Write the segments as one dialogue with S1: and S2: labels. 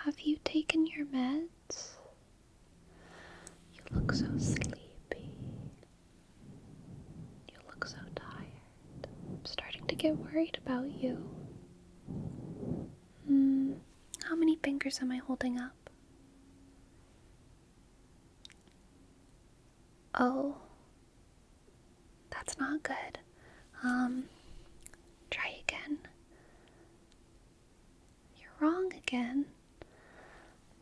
S1: Have you taken your meds? You look so sleepy. You look so tired. I'm starting to get worried about you. How many fingers am I holding up? Oh, that's not good. Try again. You're wrong again.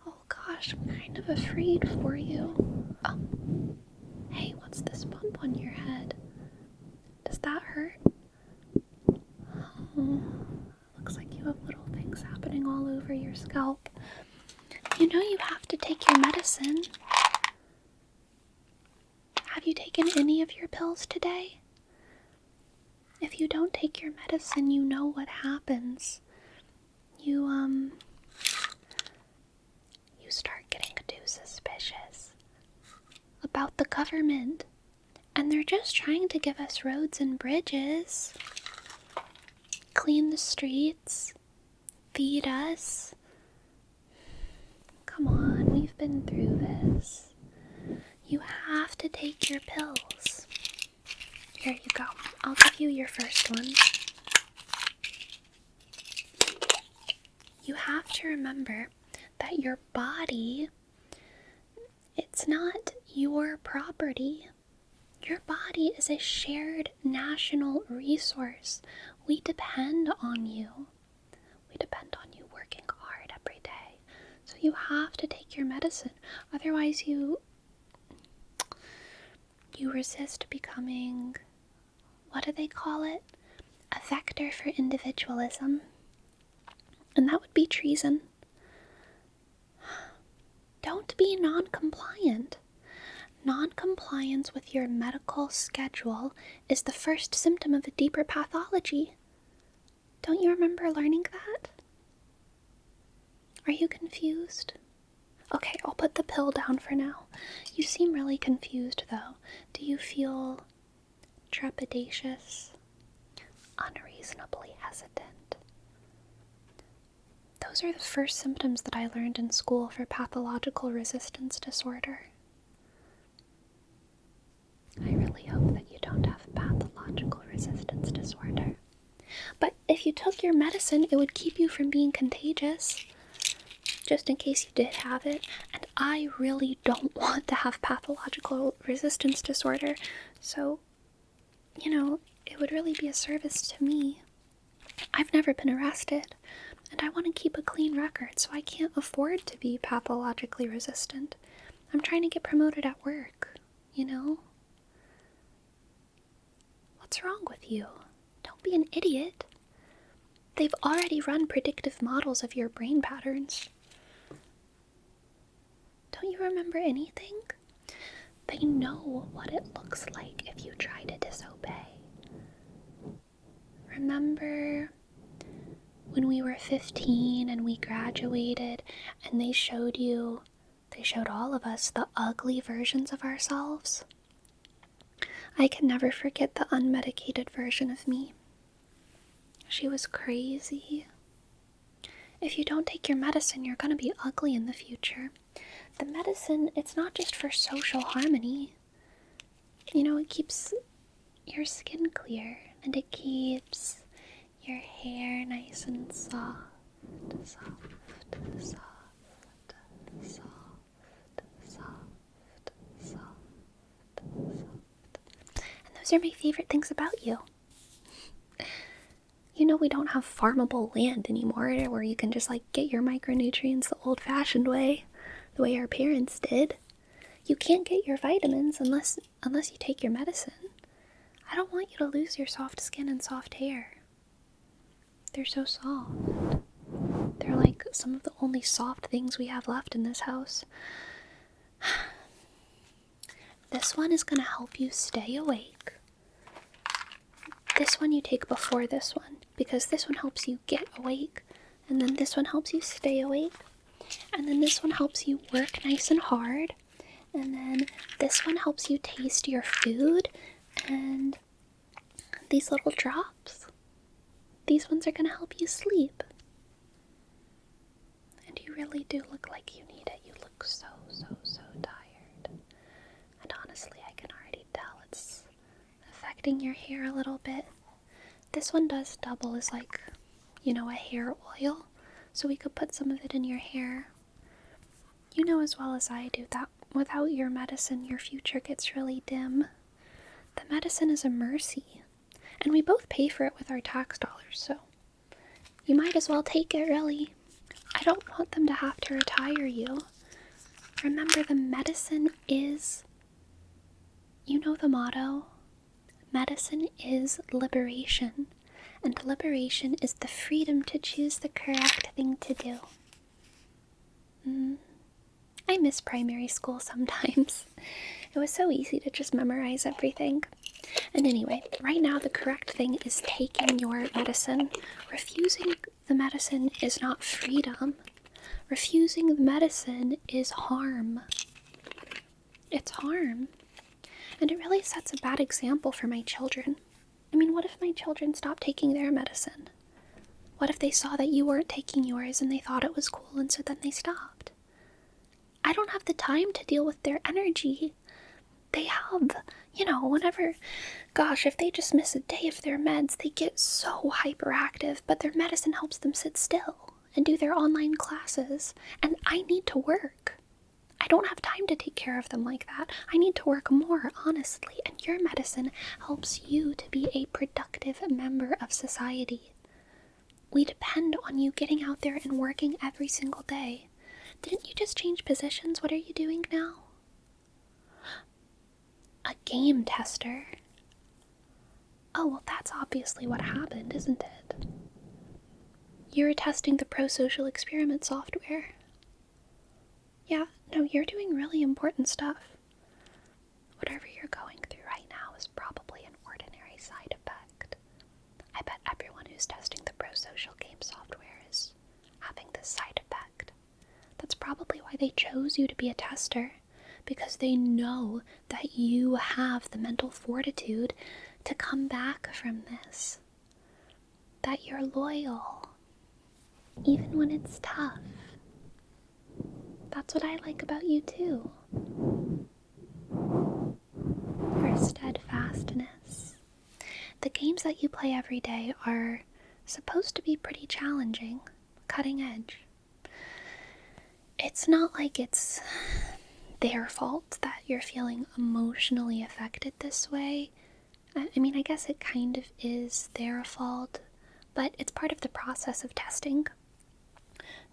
S1: Oh gosh, I'm kind of afraid for you. Oh, hey, what's this bump on your head? Does that hurt? Oh, looks like you have little things happening all over your scalp. You know you have to take your medicine. Have you taken any of your pills today? If you don't take your medicine, you know what happens. You start getting too suspicious about the government. And they're just trying to give us roads and bridges, clean the streets, feed us. Come on, we've been through this. You have to take your pills. Here you go. I'll give you your first one. You have to remember that your body, it's not your property. Your body is a shared national resource. We depend on you. We depend on you working hard every day. So you have to take your medicine. Otherwise you resist becoming, what do they call it? A vector for individualism. And that would be treason. Don't be non-compliant. Non-compliance with your medical schedule is the first symptom of a deeper pathology. Don't you remember learning that? Are you confused? Okay, I'll put the pill down for now. You seem really confused, though. Do you feel trepidatious? Unreasonably hesitant? Those are the first symptoms that I learned in school for pathological resistance disorder. I really hope that you don't have pathological resistance disorder. But if you took your medicine, it would keep you from being contagious, just in case you did have it. And I really don't want to have pathological resistance disorder, so, it would really be a service to me. I've never been arrested, and I want to keep a clean record, so I can't afford to be pathologically resistant. I'm trying to get promoted at work, What's wrong with you? Don't be an idiot. They've already run predictive models of your brain patterns. Don't you remember anything? They know what it looks like if you try to disobey. Remember when we were 15 and we graduated and they showed all of us the ugly versions of ourselves? I can never forget the unmedicated version of me. She was crazy. If you don't take your medicine, you're going to be ugly in the future. The medicine, it's not just for social harmony. It keeps your skin clear, and it keeps your hair nice and soft, soft, soft, soft, soft, soft, soft. And those are my favorite things about you. We don't have farmable land anymore where you can just get your micronutrients the old-fashioned way, the way our parents did. You can't get your vitamins unless you take your medicine. I don't want you to lose your soft skin and soft hair. They're so soft. They're like some of the only soft things we have left in this house. This one is going to help you stay awake. This one you take before this one, because this one helps you get awake, and then this one helps you stay awake, and then this one helps you work nice and hard, and then this one helps you taste your food, and these little drops, these ones are going to help you sleep. And you you really do look like you need it. You look so, so, so tired. And honestly, I can already tell it's affecting your hair a little bit. This one does double as like, a hair oil. So we could put some of it in your hair. You know as well as I do that without your medicine, your future gets really dim. The medicine is a mercy. And we both pay for it with our tax dollars, so you might as well take it, really. I don't want them to have to retire you. Remember, the medicine is, the motto? Medicine is liberation, and liberation is the freedom to choose the correct thing to do. I miss primary school sometimes. It was so easy to just memorize everything. And anyway, right now the correct thing is taking your medicine. Refusing the medicine is not freedom. Refusing the medicine is harm. It's harm. And it really sets a bad example for my children. I mean, what if my children stopped taking their medicine? What if they saw that you weren't taking yours and they thought it was cool and so then they stopped? I don't have the time to deal with their energy. They have, whenever, if they just miss a day of their meds, they get so hyperactive, but their medicine helps them sit still and do their online classes. And I need to work. I don't have time to take care of them like that. I need to work more, honestly. And your medicine helps you to be a productive member of society. We depend on you getting out there and working every single day. Didn't you just change positions? What are you doing now? A game tester? Oh, well, that's obviously what happened, isn't it? You were testing the pro-social experiment software. Yeah, no, you're doing really important stuff. Whatever you're going through right now is probably an ordinary side effect. I bet everyone who's testing the pro-social game software is having this side effect. That's probably why they chose you to be a tester, because they know that you have the mental fortitude to come back from this. That you're loyal, even when it's tough. That's what I like about you too. Your steadfastness. The games that you play every day are supposed to be pretty challenging, cutting edge. It's not like it's their fault that you're feeling emotionally affected this way. I mean, I guess it kind of is their fault, but it's part of the process of testing.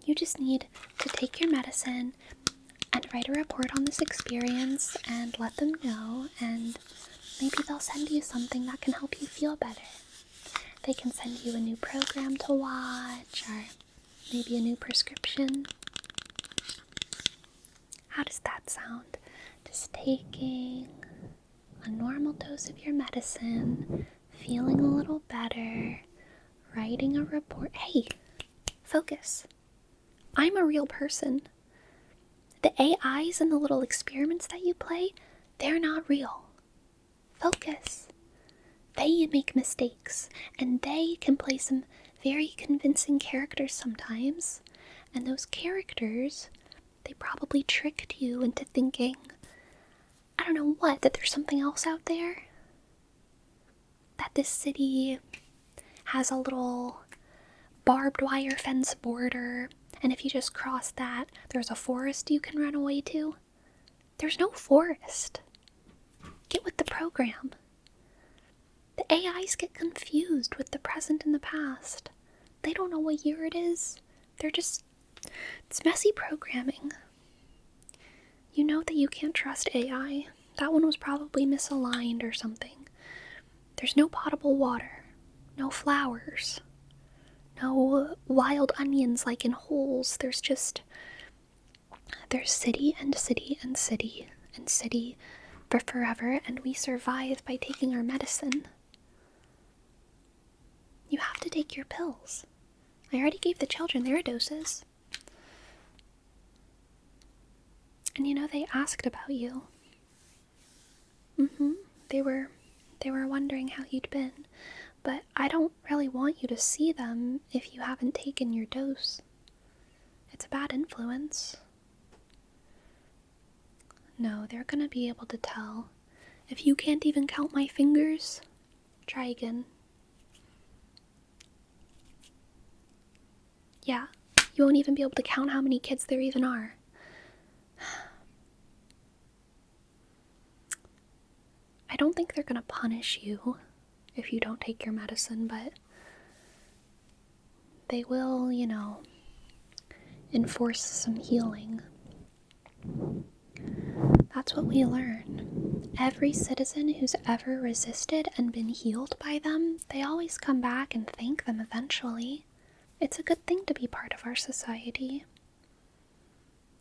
S1: You just need to take your medicine and write a report on this experience and let them know, and maybe they'll send you something that can help you feel better. They can send you a new program to watch, or maybe a new prescription. How does that sound? Just taking a normal dose of your medicine, feeling a little better, writing a report. Hey, focus. I'm a real person. The AIs and the little experiments that you play, they're not real. Focus. They make mistakes, and they can play some very convincing characters sometimes. And those characters, they probably tricked you into thinking, I don't know what, that there's something else out there? That this city has a little barbed wire fence border, and if you just cross that, there's a forest you can run away to? There's no forest. Get with the program. The AIs get confused with the present and the past. They don't know what year it is. It's messy programming. You know that you can't trust AI. That one was probably misaligned or something. There's no potable water, no flowers, no wild onions like in holes. There's city and city and city and city for forever, and we survive by taking our medicine. You have to take your pills. I already gave the children their doses. And they asked about you. They were wondering how you'd been. But I don't really want you to see them if you haven't taken your dose. it's a bad influence. No, they're gonna be able to tell. If you can't even count my fingers, try again. Yeah, you won't even be able to count how many kids there even are. I don't think they're gonna punish you if you don't take your medicine, but they will, enforce some healing. That's what we learn. Every citizen who's ever resisted and been healed by them, they always come back and thank them eventually. It's a good thing to be part of our society.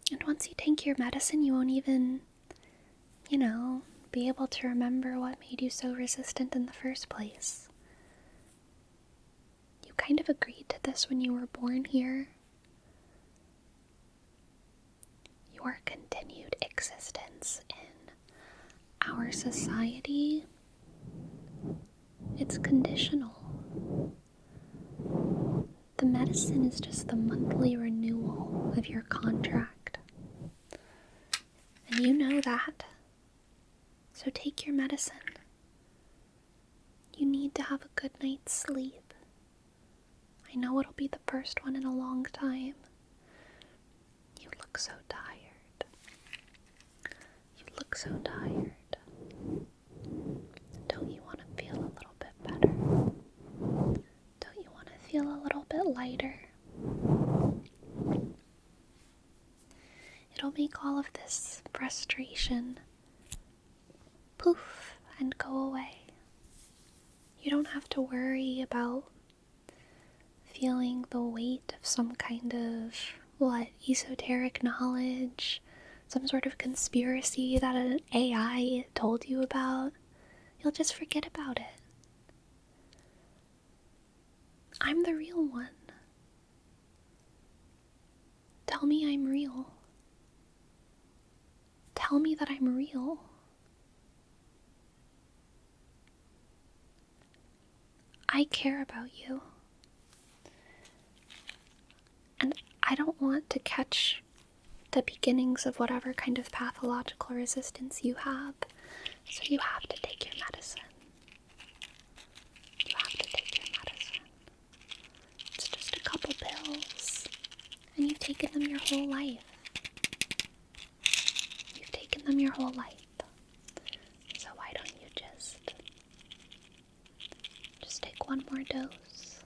S1: And once you take your medicine, you won't even, be able to remember what made you so resistant in the first place. You kind of agreed to this when you were born here. Your continued existence in our society, it's conditional. The medicine is just the monthly renewal of your contract. And you know that. So take your medicine. You need to have a good night's sleep. I know it'll be the first one in a long time. You look so tired. You look so tired. Don't you want to feel a little bit better? Don't you want to feel a little bit lighter? It'll make all of this frustration poof and go away. You don't have to worry about feeling the weight of some kind of, esoteric knowledge, some sort of conspiracy that an AI told you about. You'll just forget about it. I'm the real one. Tell me I'm real. Tell me that I'm real. I care about you. And I don't want to catch the beginnings of whatever kind of pathological resistance you have. So you have to take your medicine. You have to take your medicine. It's just a couple pills. And you've taken them your whole life. You've taken them your whole life. So why don't you just take one more dose.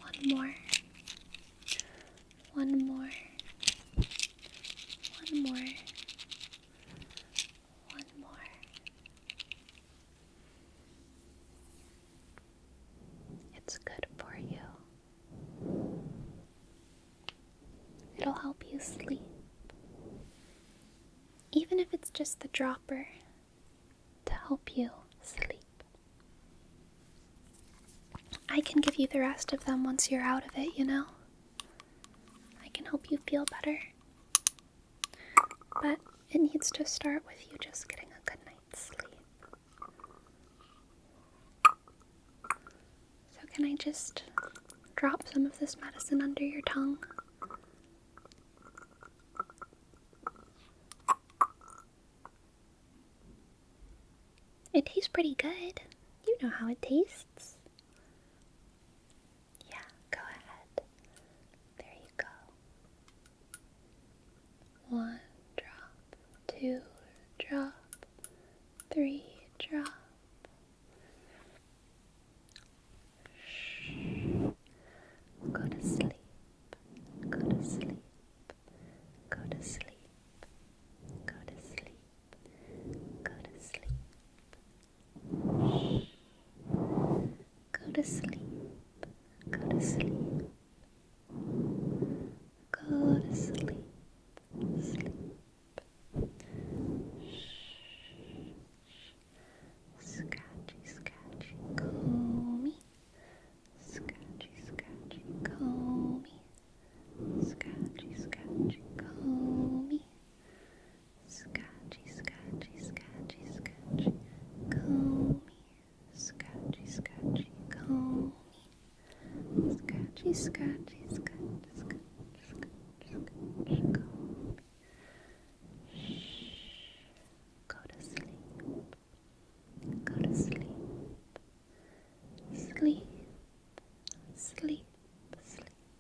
S1: One more. One more. One more. One more. It's good for you. It'll help you sleep. Even if it's just the dropper to help you sleep. I can give you the rest of them once you're out of it, I can help you feel better. But it needs to start with you just getting a good night's sleep. So can I just drop some of this medicine under your tongue? It tastes pretty good. You know how it tastes. Yeah, go ahead. There you go. 1 drop, 2 drop, 3 drop. Go to sleep. Go to sleep. Go to sleep. Go to sleep. Go to sleep. Go to sleep. Go to sleep. Go to sleep. Sleep. Scratchy, scratchy, comb. Scratchy, scratchy, comb. Scratchy, scratchy, comb. Scratchy, scratchy, scratchy, scratchy, comb. Scratchy, scratchy, comb. Scratchy, scratchy, scratchy, scratchy. sleep.